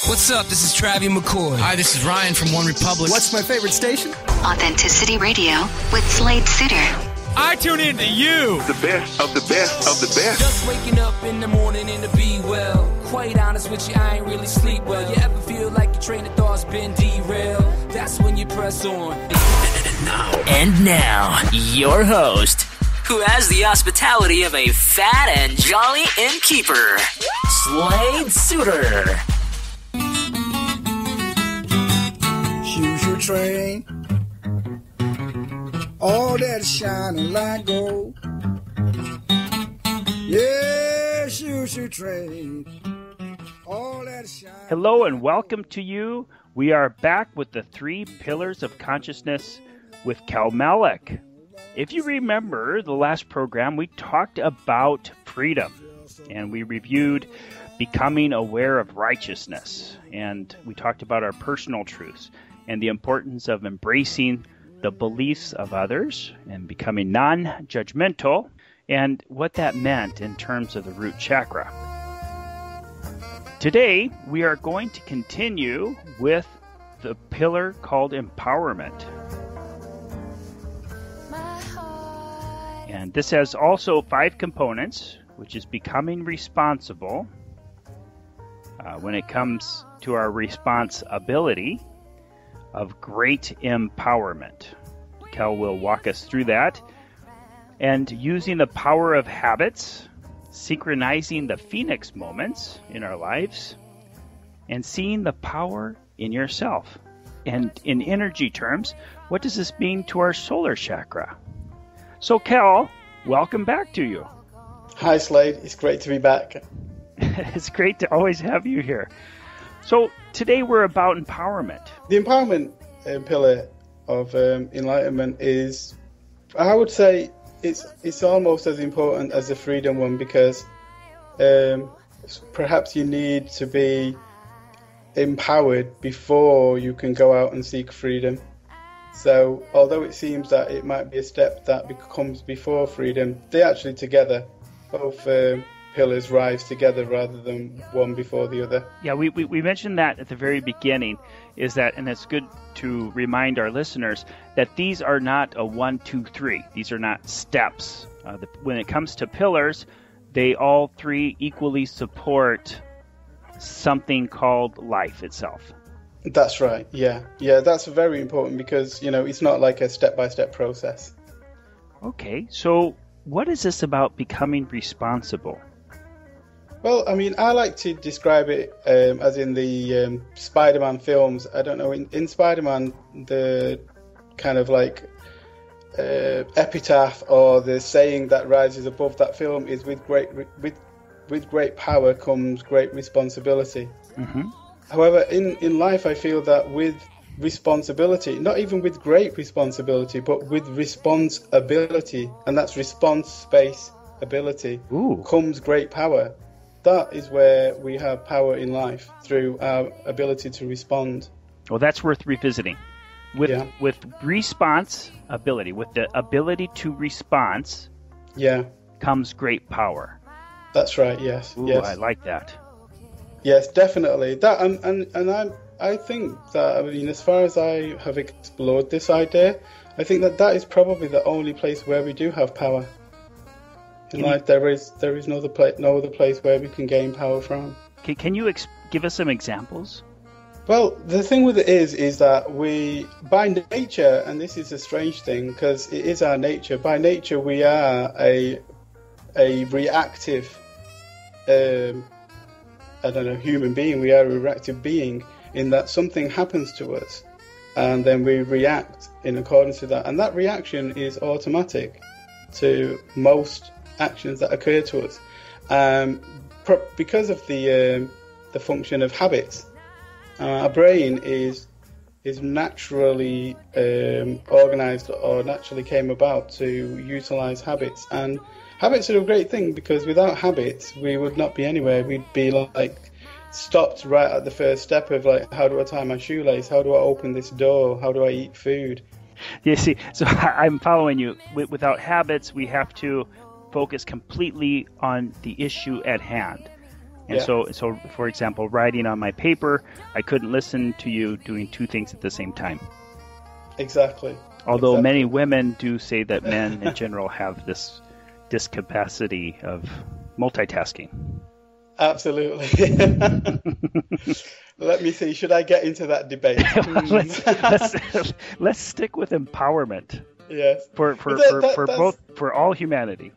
What's up? This is Travis McCoy. Hi, this is Ryan from One Republic. What's my favorite station? Authenticity Radio with Slade Suter. I tune in to you. The best of the best of the best. Just waking up in the morning and to be well. Quite honest with you, I ain't really sleep well. You ever feel like your train of thought's been derailed? That's when you press on. And now, your host, who has the hospitality of a fat and jolly innkeeper, Slade Suter. Choose your train. All that shining like gold. Yeah, choose your train. All that shining. Hello and welcome to you. We are back with the 3 Pillars of Consciousness with Kal Malik. If you remember the last program, we talked about freedom and we reviewed becoming aware of righteousness, and we talked about our personal truths and the importance of embracing the beliefs of others and becoming non-judgmental, and what that meant in terms of the root chakra. Today, we are going to continue with the pillar called empowerment. And this has also 5 components, which is becoming responsible. When it comes to our responsibility of great empowerment. Kal will walk us through that. And using the power of habits, synchronizing the phoenix moments in our lives, and seeing the power in yourself. And in energy terms, what does this mean to our solar chakra? So Kal, welcome back to you. Hi Slade, it's great to be back. It's great to always have you here. So today we're about empowerment. The empowerment pillar of enlightenment is, I would say, it's almost as important as the freedom one, because perhaps you need to be empowered before you can go out and seek freedom. So although it seems that it might be a step that comes before freedom, they actually together, both pillars rise together rather than one before the other. Yeah, we mentioned that at the very beginning, is that, and it's good to remind our listeners that these are not a 1, 2, 3. These are not steps. When it comes to pillars, they all 3 equally support something called life itself. That's right, yeah. Yeah, that's very important because, it's not like a step-by-step process. Okay, so what is this about becoming responsible? Well, I like to describe it as in the Spider-Man films. I don't know, in Spider-Man, the kind of like epitaph or the saying that rises above that film is with great power comes great responsibility. Mm-hmm. However, in life, I feel that with responsibility, not even with great responsibility, but with responsibility, and that's response space ability, comes great power. That is where we have power in life, through our ability to respond. Well, that's worth revisiting. With response ability, with the ability to response, comes great power. That's right. Yes. Ooh, yes. I like that. Yes, definitely. That and I think that, as far as I have explored this idea, I think that is probably the only place where we do have power. In life, there is no other place where we can gain power from. Can you give us some examples? Well, the thing with it is that we, by nature, and this is a strange thing because it is our nature. By nature, we are a reactive, human being. We are a reactive being in that something happens to us, and then we react in accordance with that. And that reaction is automatic to most actions that occur to us, because of the function of habits. Our brain is naturally organized, or naturally came about to utilize habits, and habits are a great thing because without habits we would not be anywhere. We'd be like stopped right at the first step of like, how do I tie my shoelace, how do I open this door, how do I eat food. You see, so I'm following you. Without habits, we have to focus completely on the issue at hand. And so, for example, writing on my paper, I couldn't listen to you doing two things at the same time. Exactly. Although many women do say that men in general have this capacity of multitasking. Absolutely. Let me see. Should I get into that debate? let's stick with empowerment. Yes. For all humanity.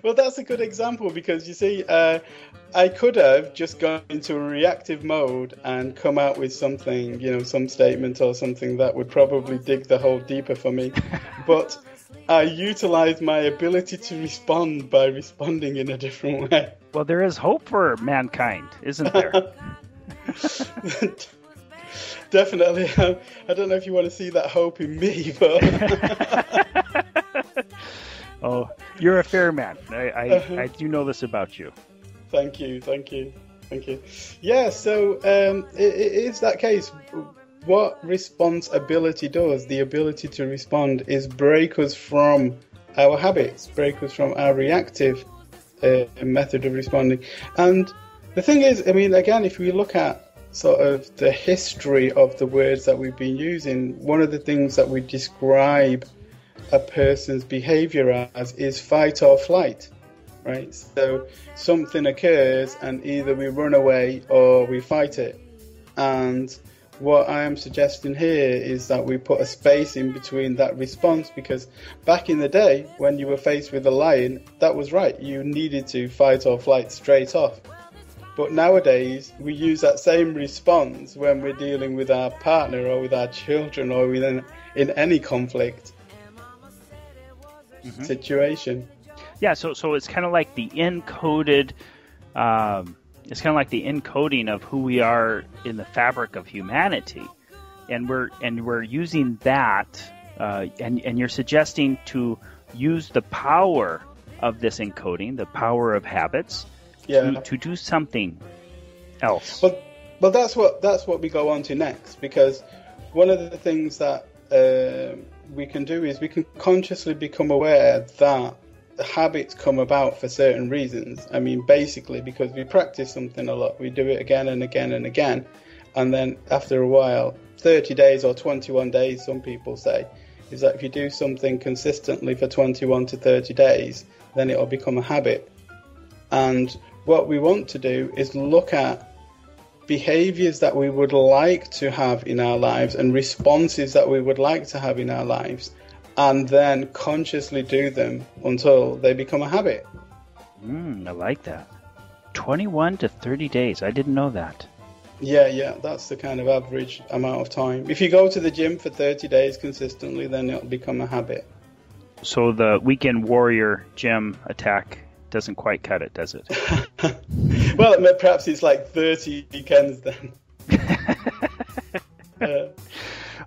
Well, that's a good example because you see, I could have just gone into a reactive mode and come out with something, some statement or something that would probably dig the hole deeper for me. But I utilized my ability to respond by responding in a different way. Well, there is hope for mankind, isn't there? Definitely. I don't know if you want to see that hope in me, but... Oh, you're a fair man. I do know this about you. Thank you. Yeah, so it is that case. What responsibility does, the ability to respond, is break us from our habits, break us from our reactive method of responding. And the thing is, I mean, again, if we look at sort of the history of the words that we've been using, one of the things that we describe a person's behavior as is fight or flight, right? So something occurs and either we run away or we fight it. And what I am suggesting here is that we put a space in between that response, because back in the day when you were faced with a lion, that was right. You needed to fight or flight straight off. But nowadays, we use that same response when we're dealing with our partner or with our children or in any conflict situation. Yeah, so it's kind of like the encoded... it's kind of like the encoding of who we are in the fabric of humanity, and we're using that, and you're suggesting to use the power of this encoding, the power of habits, to do something else. Well, that's what we go on to next, because one of the things that we can do is we can consciously become aware that the habits come about for certain reasons. I mean, basically because we practice something a lot, we do it again and again and again, and then after a while, 30 days or 21 days, some people say, is that if you do something consistently for 21 to 30 days, then it'll become a habit. And what we want to do is look at behaviors that we would like to have in our lives and responses that we would like to have in our lives, and then consciously do them until they become a habit. I like that. 21 to 30 days. I didn't know that. Yeah, that's the kind of average amount of time. If you go to the gym for 30 days consistently, then it'll become a habit. So the weekend warrior gym attack doesn't quite cut it, does it? Well, perhaps it's like 30 weekends then.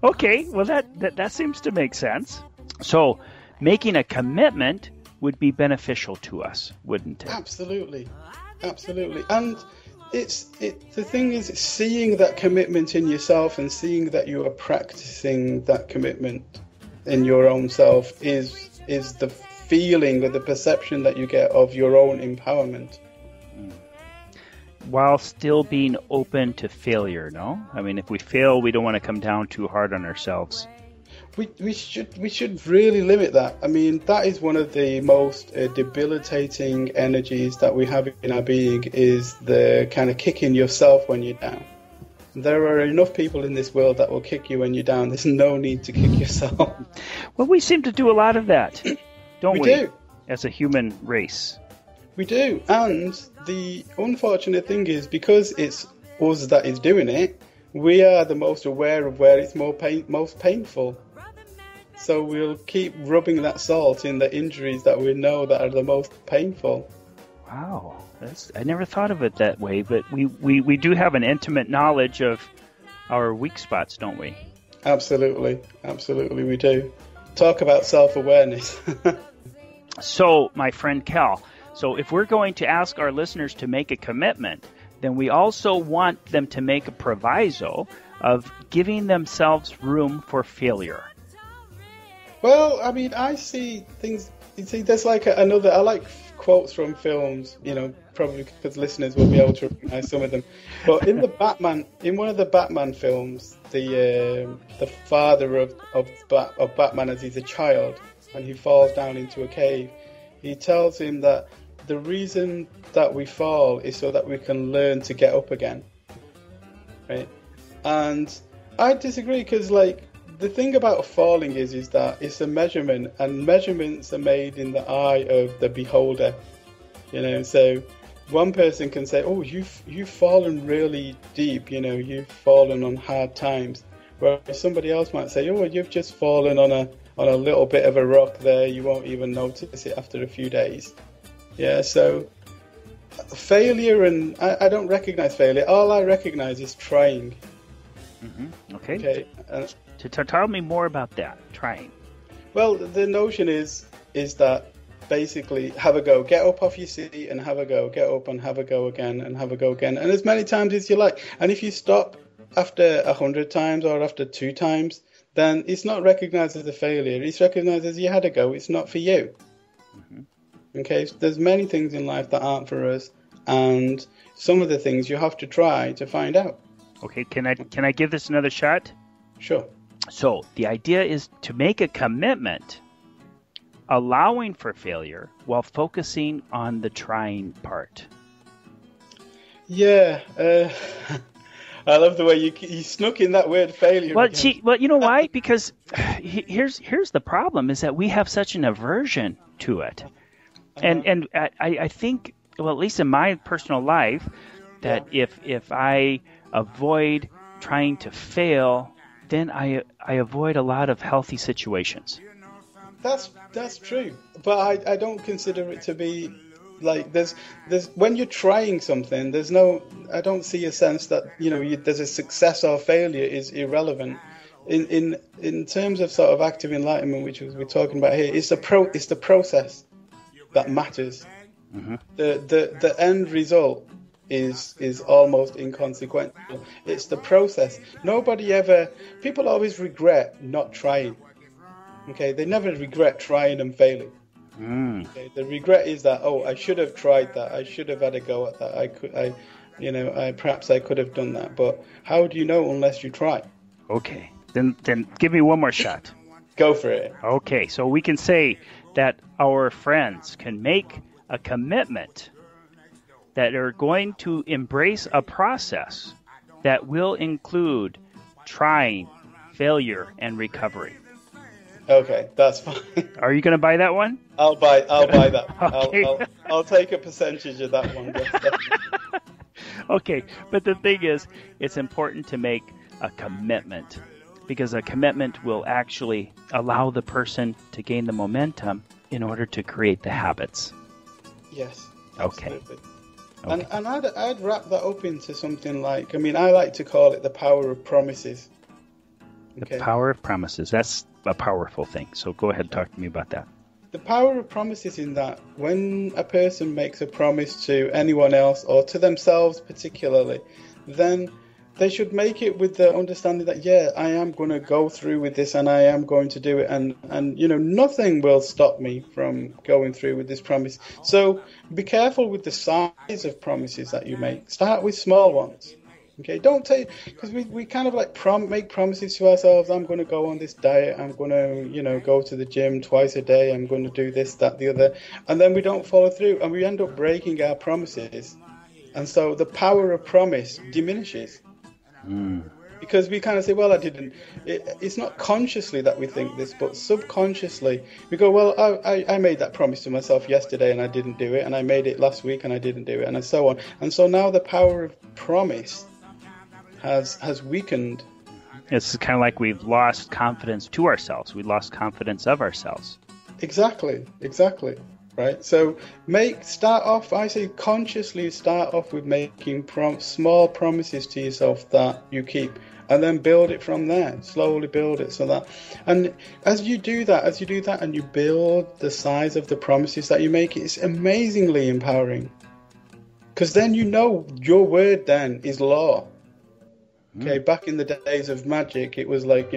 Okay, well that seems to make sense. So making a commitment would be beneficial to us, wouldn't it? Absolutely. And the thing is, seeing that commitment in yourself and seeing that you are practicing that commitment in your own self is the feeling or the perception that you get of your own empowerment. While still being open to failure, no? I mean, if we fail, we don't want to come down too hard on ourselves. We should really limit that. I mean, that is one of the most debilitating energies that we have in our being, is the kind of kicking yourself when you're down. There are enough people in this world that will kick you when you're down. There's no need to kick yourself. Well, we seem to do a lot of that, don't we? We do. As a human race. We do. And the unfortunate thing is, because it's us that is doing it, we are the most aware of where it's most painful. So we'll keep rubbing that salt in the injuries that we know that are the most painful. Wow. I never thought of it that way, but we do have an intimate knowledge of our weak spots, don't we? Absolutely we do. Talk about self-awareness. So, my friend Kal, so if we're going to ask our listeners to make a commitment, then we also want them to make a proviso of giving themselves room for failure. Well, I mean, I see things see, there's like another. I like quotes from films, probably because listeners will be able to recognize some of them. But in one of the Batman films, the father of Batman, as he's a child, and he falls down into a cave, he tells him that the reason that we fall is so that we can learn to get up again, right? And I disagree, because the thing about falling is that it's a measurement, and measurements are made in the eye of the beholder. So one person can say, "Oh, you've fallen really deep. You've fallen on hard times," whereas somebody else might say, "Oh, you've just fallen on a little bit of a rock there. You won't even notice it after a few days." Yeah. So failure, and I don't recognize failure. All I recognize is trying. Mm-hmm. Okay. Tell me more about that, trying. Well, the notion is that basically have a go, get up off your seat and have a go, get up and have a go again and have a go again, and as many times as you like. And if you stop after 100 times or after 2 times, then it's not recognized as a failure. It's recognized as you had a go. It's not for you. Mm-hmm. Okay, so there's many things in life that aren't for us, and some of the things you have to try to find out. Okay, can I give this another shot? Sure. So the idea is to make a commitment, allowing for failure while focusing on the trying part. Yeah, I love the way you snuck in that word failure. Well, you know why? Because here's the problem: is that we have such an aversion to it, and I think, well, at least in my personal life, that if I avoid trying to fail, then I avoid a lot of healthy situations. That's true, but I don't consider it to be like there's when you're trying something, I don't see a sense that there's a success or failure is irrelevant. In terms of sort of active enlightenment, which we're talking about here, it's the process that matters. Mm-hmm. The end result is almost inconsequential. It's the process. People always regret not trying. Okay, they never regret trying and failing. Okay, the regret is that, I should have tried that. I should have had a go at that. Perhaps I could have done that. But how do you know unless you try? Okay, then give me one more shot. Go for it. Okay, so we can say that our friends can make a commitment that are going to embrace a process that will include trying, failure, and recovery. Okay, that's fine. Are you going to buy that one? I'll buy that. Okay. I'll take a percentage of that one. Okay, but the thing is, it's important to make a commitment, because a commitment will actually allow the person to gain the momentum in order to create the habits. Yes. Absolutely. Okay. And I'd wrap that up into something like, I like to call it the power of promises. Okay. The power of promises. That's a powerful thing. So go ahead and talk to me about that. The power of promises in that when a person makes a promise to anyone else or to themselves particularly, then they should make it with the understanding that, I am going to go through with this and I am going to do it. And nothing will stop me from going through with this promise. So be careful with the size of promises that you make. Start with small ones. Okay, don't take, because we kind of like make promises to ourselves. I'm going to go on this diet. I'm going to, go to the gym twice a day. I'm going to do this, that, the other. And then we don't follow through and we end up breaking our promises. And so the power of promise diminishes. Because we kind of say, well, I didn't. It's not consciously that we think this, but subconsciously we go, well, I made that promise to myself yesterday and I didn't do it. And I made it last week and I didn't do it, and so on. And so now the power of promise has weakened. It's kind of like we've lost confidence to ourselves. We lost confidence of ourselves. Exactly. Right. So consciously start off with making small promises to yourself that you keep, and then build it from there. Slowly build it so that, and as you do that and you build the size of the promises that you make, it's amazingly empowering. Because then your word then is law. Okay, back in the days of magic, it was like,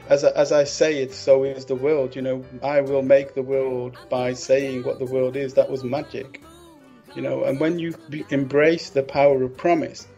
as I say it, so is the world. I will make the world by saying what the world is. That was magic. And when you embrace the power of promise,